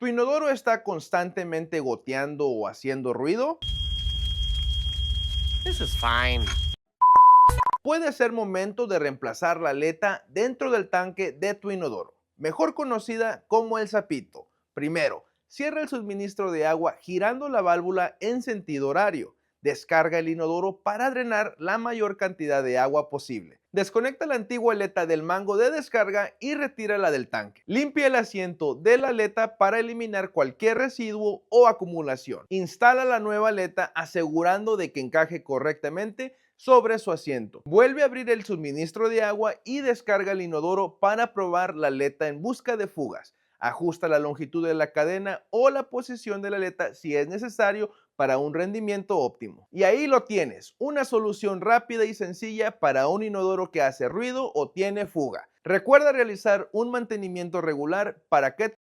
¿Tu inodoro está constantemente goteando o haciendo ruido? This is fine. Puede ser momento de reemplazar la aleta dentro del tanque de tu inodoro, mejor conocida como el sapito. Primero, cierra el suministro de agua girando la válvula en sentido horario. Descarga el inodoro para drenar la mayor cantidad de agua posible. Desconecta la antigua aleta del mango de descarga y retírala del tanque. Limpia el asiento de la aleta para eliminar cualquier residuo o acumulación. Instala la nueva aleta asegurando de que encaje correctamente sobre su asiento. Vuelve a abrir el suministro de agua y descarga el inodoro para probar la aleta en busca de fugas. Ajusta la longitud de la cadena o la posición de la aleta si es necesario para un rendimiento óptimo. Y ahí lo tienes, una solución rápida y sencilla para un inodoro que hace ruido o tiene fuga. Recuerda realizar un mantenimiento regular para que